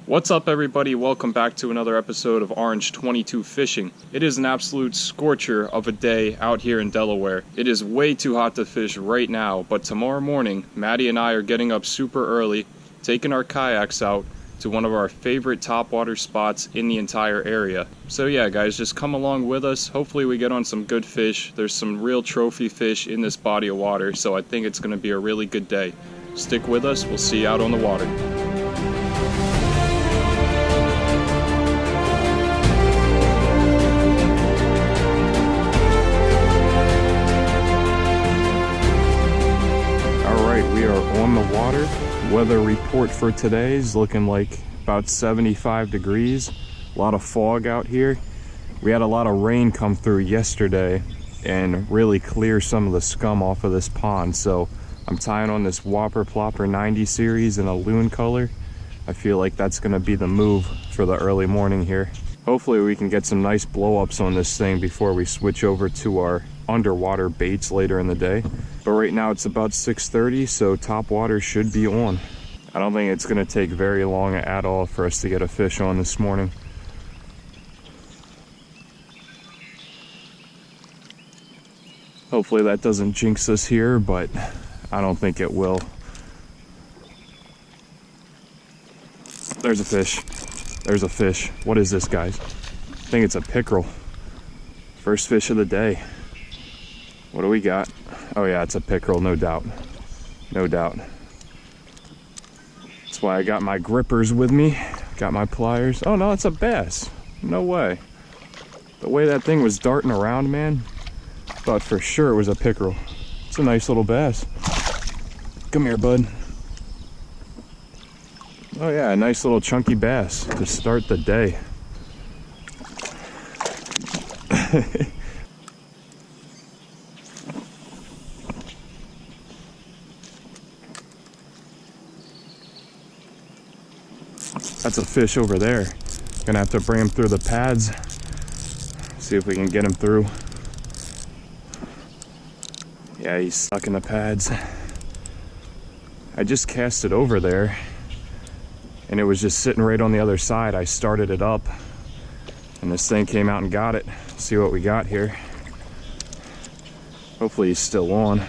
What's up, everybody? Welcome back to another episode of Orange 22 Fishing. It is an absolute scorcher of a day out here in Delaware. It is way too hot to fish right now, but tomorrow morning, Maddie and I are getting up super early, taking our kayaks out to one of our favorite topwater spots in the entire area. So yeah, guys, just come along with us. Hopefully we get on some good fish. There's some real trophy fish in this body of water, so I think it's going to be a really good day. Stick with us. We'll see you out on the water. We are on the water. Weather report for today is looking like about 75 degrees. A lot of fog out here. We had a lot of rain come through yesterday and really clear some of the scum off of this pond. So I'm tying on this Whopper Plopper 90 series in a loon color. I feel like that's going to be the move for the early morning here. Hopefully we can get some nice blow-ups on this thing before we switch over to our underwater baits later in the day. But right now it's about 6:30, so top water should be on. I don't think it's going to take very long at all for us to get a fish on this morning. Hopefully that doesn't jinx us here, but I don't think it will. There's a fish. There's a fish. What is this, guys? I think it's a pickerel. First fish of the day. What do we got? Oh yeah, it's a pickerel, no doubt. No doubt. That's why I got my grippers with me. Got my pliers. Oh no, it's a bass. No way. The way that thing was darting around, man, thought for sure it was a pickerel. It's a nice little bass. Come here, bud. Oh yeah, a nice little chunky bass to start the day. That's a fish over there. Gonna have to bring him through the pads. See if we can get him through. Yeah, he's stuck in the pads. I just cast it over there and it was just sitting right on the other side. I started it up and this thing came out and got it. See what we got here. Hopefully he's still on.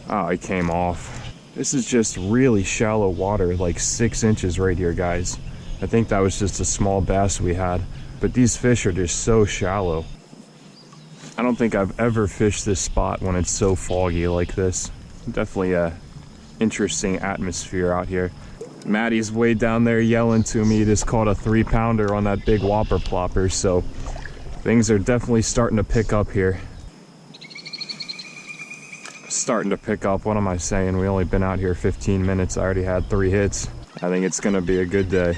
Oh, he came off. This is just really shallow water, like 6 inches right here, guys. I think that was just a small bass we had, but these fish are just so shallow. I don't think I've ever fished this spot when it's so foggy like this. Definitely a interesting atmosphere out here. Maddie's way down there yelling to me. He just caught a 3-pounder on that big Whopper Plopper, so things are definitely starting to pick up here. Starting to pick up. What am I saying? We only been out here 15 minutes. I already had 3 hits. I think it's gonna be a good day.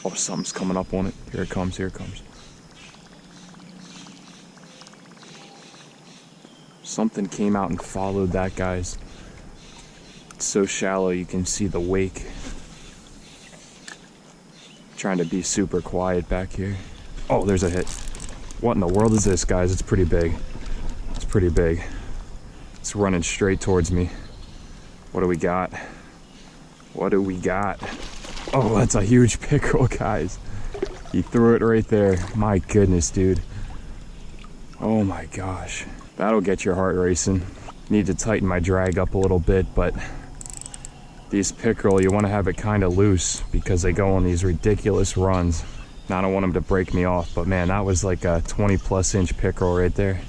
Oh, something's coming up on it. Here it comes, here it comes. Something came out and followed that, guys. It's so shallow you can see the wake. Trying to be super quiet back here. Oh, there's a hit. What in the world is this, guys? It's pretty big. It's pretty big. It's running straight towards me. What do we got? What do we got? Oh, that's a huge pickerel, guys. He threw it right there. My goodness, dude. Oh my gosh. That'll get your heart racing. Need to tighten my drag up a little bit, but these pickerel, you want to have it kind of loose because they go on these ridiculous runs. Now, I don't want them to break me off, but man, that was like a 20+ inch pickerel right there.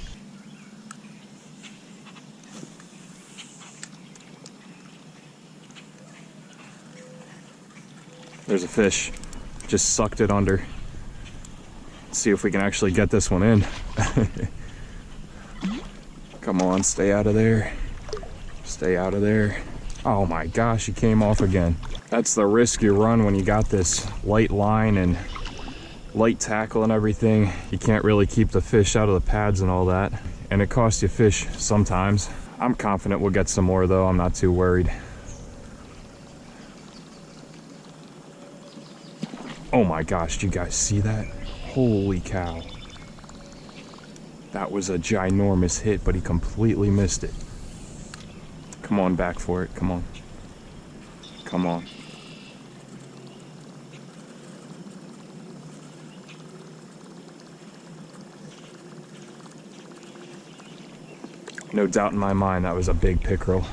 There's a fish. Just sucked it under. Let's see if we can actually get this one in. Come on, stay out of there. Stay out of there. Oh my gosh, he came off again. That's the risk you run when you got this light line and light tackle and everything. You can't really keep the fish out of the pads and all that. And it costs you fish sometimes. I'm confident we'll get some more though. I'm not too worried. Oh my gosh, do you guys see that? Holy cow. That was a ginormous hit, but he completely missed it. Come on, back for it. Come on. Come on. No doubt in my mind that was a big pickerel.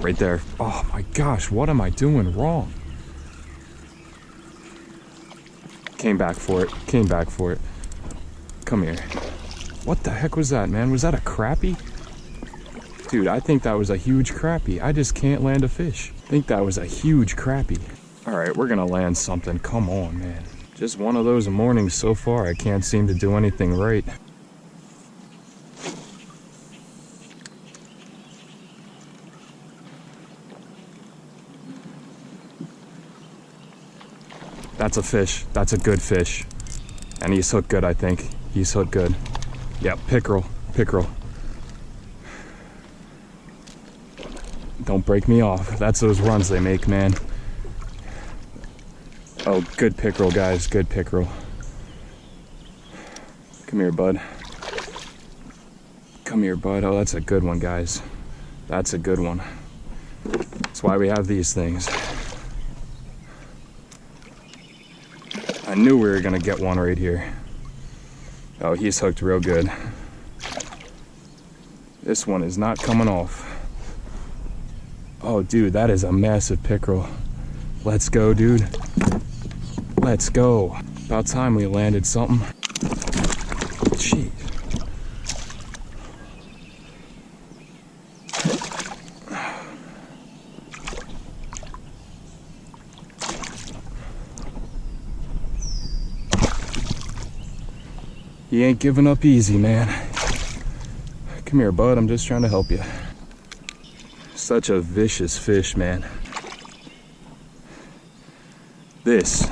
Right there. Oh my gosh, what am I doing wrong? Came back for it. Came back for it. Come here. What the heck was that, man? Was that a crappie? Dude, I think that was a huge crappie. I just can't land a fish. I think that was a huge crappie. All right, we're gonna land something. Come on, man. Just one of those mornings so far. I can't seem to do anything right. That's a fish. That's a good fish. And he's hooked good, I think. He's hooked good. Yep, pickerel. Pickerel. Don't break me off. That's those runs they make, man. Oh, good pickerel, guys. Good pickerel. Come here, bud. Come here, bud. Oh, that's a good one, guys. That's a good one. That's why we have these things. I knew we were gonna get one right here. Oh, he's hooked real good. This one is not coming off. Oh, dude, that is a massive pickerel. Let's go, dude. Let's go. About time we landed something. Jeez. You ain't giving up easy, man. Come here, bud. I'm just trying to help you. Such a vicious fish, man. This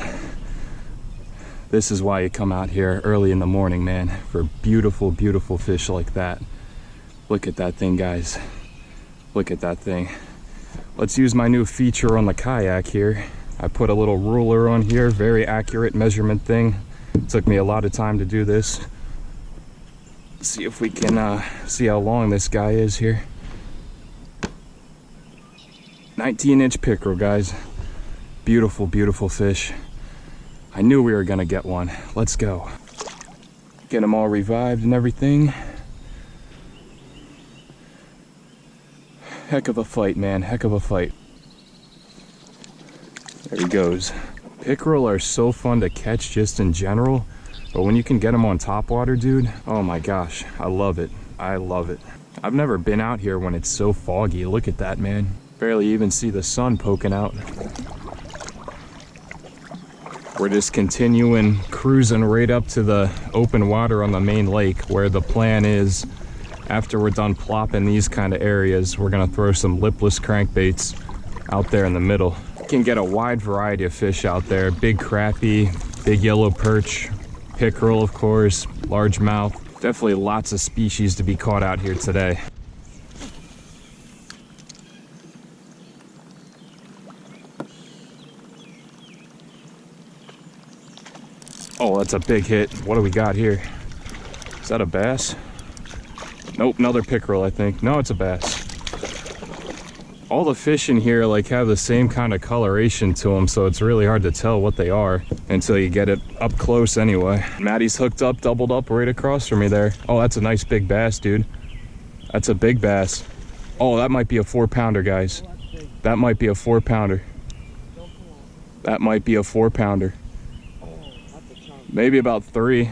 is why you come out here early in the morning, man, for beautiful, beautiful fish like that. Look at that thing, guys. Look at that thing. Let's use my new feature on the kayak here. I put a little ruler on here, very accurate measurement thing. It took me a lot of time to do this. Let's see if we can see how long this guy is here. 19-inch pickerel, guys. Beautiful, beautiful fish. I knew we were gonna get one. Let's go. Get them all revived and everything. Heck of a fight, man. Heck of a fight. There he goes. Pickerel are so fun to catch just in general, but when you can get them on top water, dude, oh my gosh, I love it. I love it. I've never been out here when it's so foggy. Look at that, man. Barely even see the sun poking out. We're just continuing cruising right up to the open water on the main lake, where the plan is, after we're done plopping these kind of areas, we're gonna throw some lipless crankbaits out there in the middle. Can get a wide variety of fish out there. Big crappie, big yellow perch, pickerel, of course, largemouth. Definitely lots of species to be caught out here today. Oh, that's a big hit. What do we got here? Is that a bass? Nope, another pickerel, I think. No, it's a bass. All the fish in here like have the same kind of coloration to them, so it's really hard to tell what they are until you get it up close anyway. Maddie's hooked up, doubled up right across from me there. Oh, that's a nice big bass, dude. That's a big bass. Oh, that might be a 4-pounder, guys. That might be a 4-pounder. That might be a 4-pounder. Maybe about 3.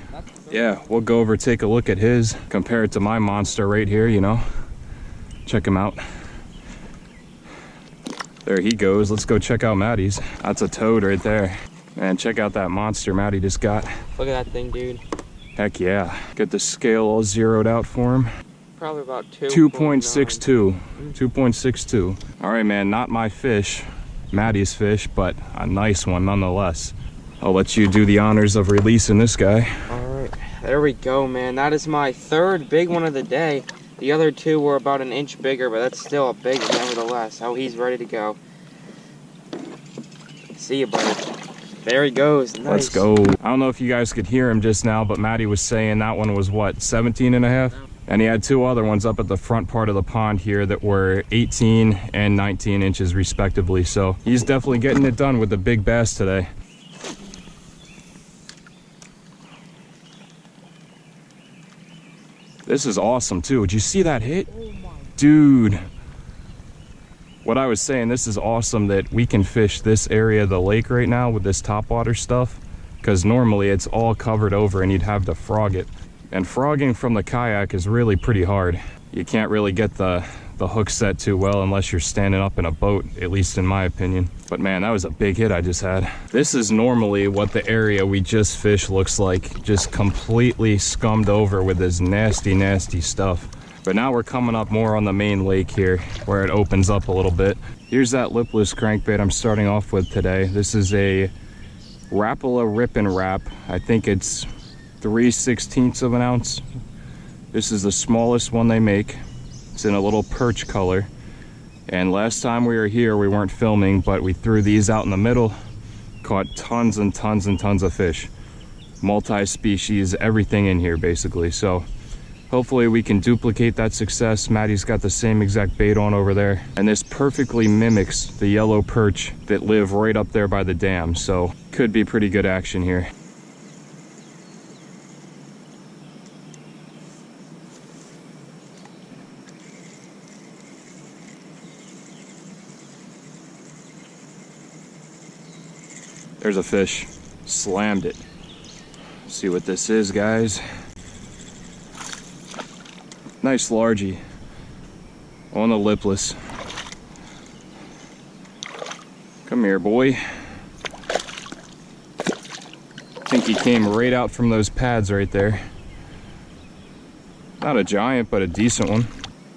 Yeah, we'll go over, take a look at his, compare it to my monster right here, you know. Check him out. There he goes. Let's go check out Maddie's. That's a toad right there. Man, check out that monster Maddie just got. Look at that thing, dude. Heck yeah. Get the scale all zeroed out for him. Probably about 2.62. 2.62. All right, man, not my fish, Maddie's fish, but a nice one nonetheless. I'll let you do the honors of releasing this guy. All right, there we go, man. That is my 3rd big one of the day. The other two were about an inch bigger, but that's still a big one nevertheless. Oh, he's ready to go. See you, buddy. There he goes. Nice. Let's go. I don't know if you guys could hear him just now, but Maddie was saying that one was what, 17 and a half? And he had two other ones up at the front part of the pond here that were 18 and 19 inches respectively. So he's definitely getting it done with the big bass today. This is awesome too. Did you see that hit? Dude. What I was saying, this is awesome that we can fish this area of the lake right now with this topwater stuff, because normally it's all covered over and you'd have to frog it. And frogging from the kayak is really pretty hard. You can't really get the hook set too well unless you're standing up in a boat, at least in my opinion. But man, that was a big hit I just had. This is normally what the area we just fished looks like, just completely scummed over with this nasty, nasty stuff. But now we're coming up more on the main lake here where it opens up a little bit. Here's that lipless crankbait I'm starting off with today. This is a Rapala Rip and Wrap. I think it's 3/16 of an ounce. This is the smallest one they make. It's in a little perch color. And last time we were here, we weren't filming, but we threw these out in the middle, caught tons and tons and tons of fish. Multi-species, everything in here basically. So hopefully we can duplicate that success. Maddie's got the same exact bait on over there. And this perfectly mimics the yellow perch that live right up there by the dam. So could be pretty good action here. There's a fish. Slammed it. See what this is, guys. Nice largie on the lipless. Come here, boy. I think he came right out from those pads right there. Not a giant, but a decent one.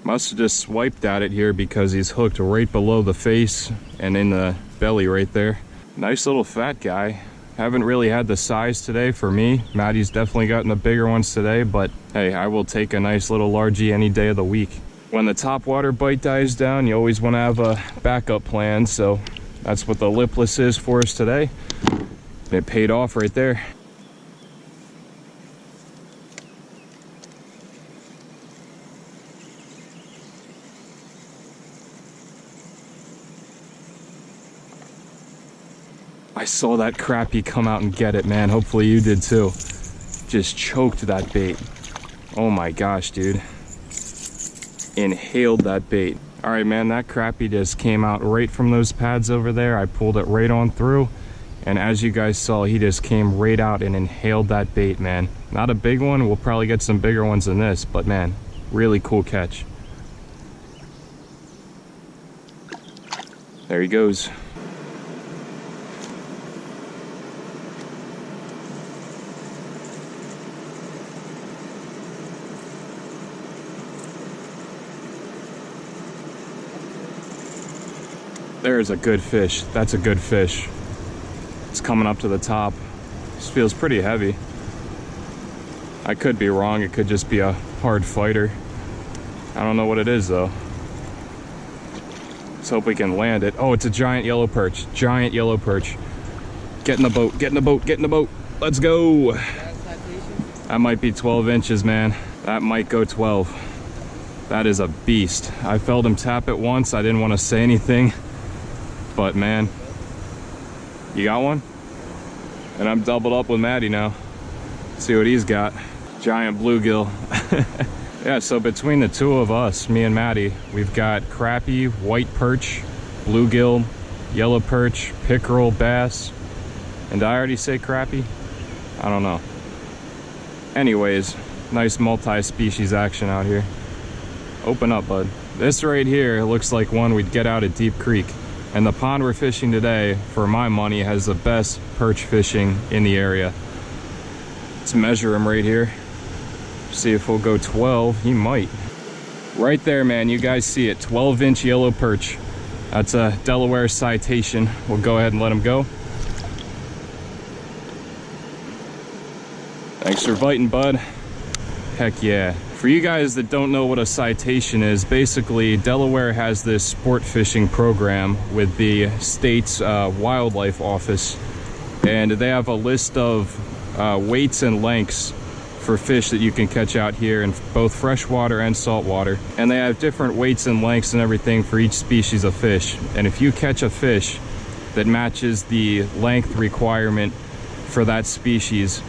Must have just swiped at it here because he's hooked right below the face and in the belly right there. Nice little fat guy. Haven't really had the size today for me. Maddie's definitely gotten the bigger ones today, but hey, I will take a nice little largie any day of the week. When the topwater bite dies down, you always want to have a backup plan, so that's what the lipless is for us today. It paid off right there. I saw that crappie come out and get it, man. Hopefully you did too. Just choked that bait. Oh my gosh, dude. Inhaled that bait. All right, man, that crappie just came out right from those pads over there. I pulled it right on through. And as you guys saw, he just came right out and inhaled that bait, man. Not a big one. We'll probably get some bigger ones than this, but man, really cool catch. There he goes. There's a good fish. That's a good fish. It's coming up to the top. This feels pretty heavy. I could be wrong. It could just be a hard fighter. I don't know what it is though. Let's hope we can land it. Oh, it's a giant yellow perch. Giant yellow perch. Get in the boat. Get in the boat. Get in the boat. Let's go. That might be 12 inches, man. That might go 12. That is a beast. I felt him tap it once. I didn't want to say anything. But man, you got one? And I'm doubled up with Maddie now. See what he's got. Giant bluegill. Yeah, so between the two of us, me and Maddie, we've got crappie, white perch, bluegill, yellow perch, pickerel, bass. And did I already say crappie? I don't know. Anyways, nice multi-species action out here. Open up, bud. This right here looks like one we'd get out at Deep Creek. And the pond we're fishing today, for my money, has the best perch fishing in the area. Let's measure him right here. See if we'll go 12. He might. Right there, man. You guys see it. 12-inch yellow perch. That's a Delaware citation. We'll go ahead and let him go. Thanks for biting, bud. Heck yeah. For you guys that don't know what a citation is, basically Delaware has this sport fishing program with the state's wildlife office, and they have a list of weights and lengths for fish that you can catch out here in both freshwater and saltwater. And they have different weights and lengths and everything for each species of fish. And if you catch a fish that matches the length requirement for that species,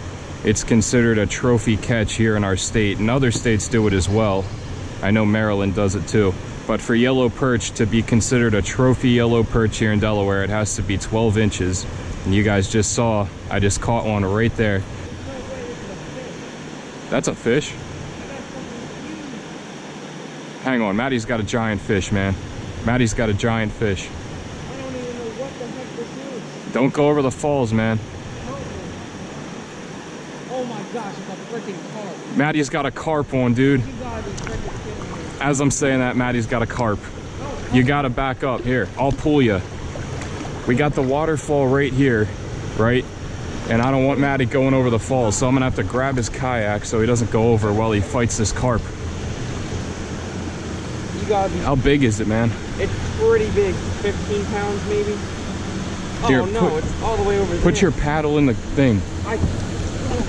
it's considered a trophy catch here in our state, and other states do it as well. I know Maryland does it too. But for yellow perch to be considered a trophy yellow perch here in Delaware, it has to be 12 inches. And you guys just saw, I just caught one right there. That's a fish. Hang on, Maddie's got a giant fish, man. Maddie's got a giant fish. I don't even know what the heck this is. Don't go over the falls, man. Oh my gosh, it's a freaking carp. Maddie's got a carp on, dude. You gotta be freaking kidding me. As I'm saying that, Maddie's got a carp. You gotta back up. Here, I'll pull you. We got the waterfall right here, right? And I don't want Maddie going over the falls, so I'm gonna have to grab his kayak so he doesn't go over while he fights this carp. You gotta be... How big is it, man? It's pretty big. 15 pounds, maybe? Here, oh, no, it's all the way over there. Put your paddle in the thing.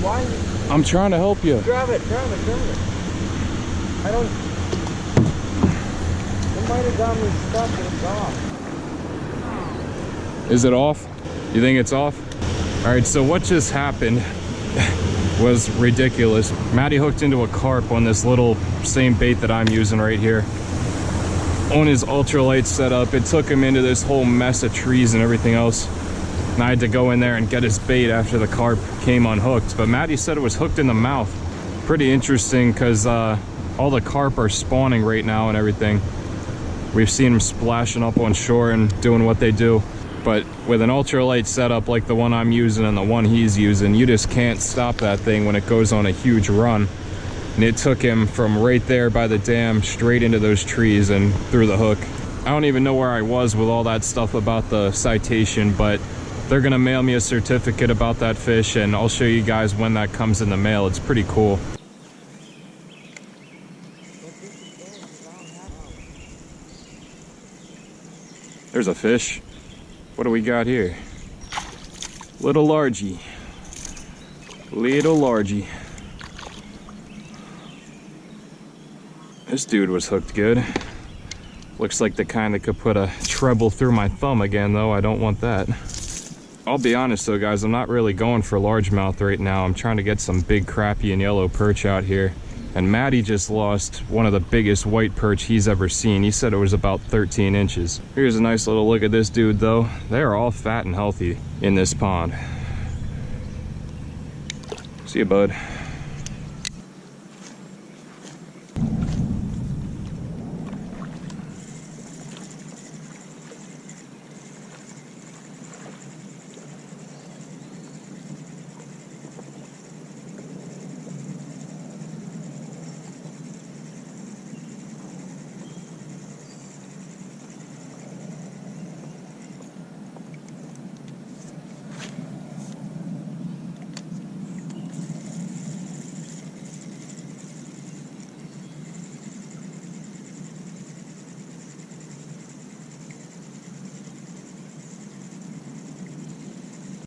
Why? I'm trying to help you. Grab it. I don't... It might have got me stuck and it's off. Is it off? You think it's off? All right, so what just happened was ridiculous. Maddie hooked into a carp on this little same bait that I'm using right here. On his ultralight setup, it took him into this whole mess of trees and everything else. And I had to go in there and get his bait after the carp came unhooked. But Maddie said it was hooked in the mouth. Pretty interesting, because all the carp are spawning right now and everything. We've seen them splashing up on shore and doing what they do. But with an ultralight setup like the one I'm using and the one he's using, you just can't stop that thing when it goes on a huge run. And it took him from right there by the dam straight into those trees and through the hook. I don't even know where I was with all that stuff about the citation, but they're gonna mail me a certificate about that fish, and I'll show you guys when that comes in the mail. It's pretty cool. There's a fish. What do we got here? Little largie. Little largie. This dude was hooked good. Looks like the kind that could put a treble through my thumb again, though. I don't want that. I'll be honest though, guys, I'm not really going for largemouth right now. I'm trying to get some big crappie and yellow perch out here. And Maddie just lost one of the biggest white perch he's ever seen. He said it was about 13 inches. Here's a nice little look at this dude though. They are all fat and healthy in this pond. See you, bud.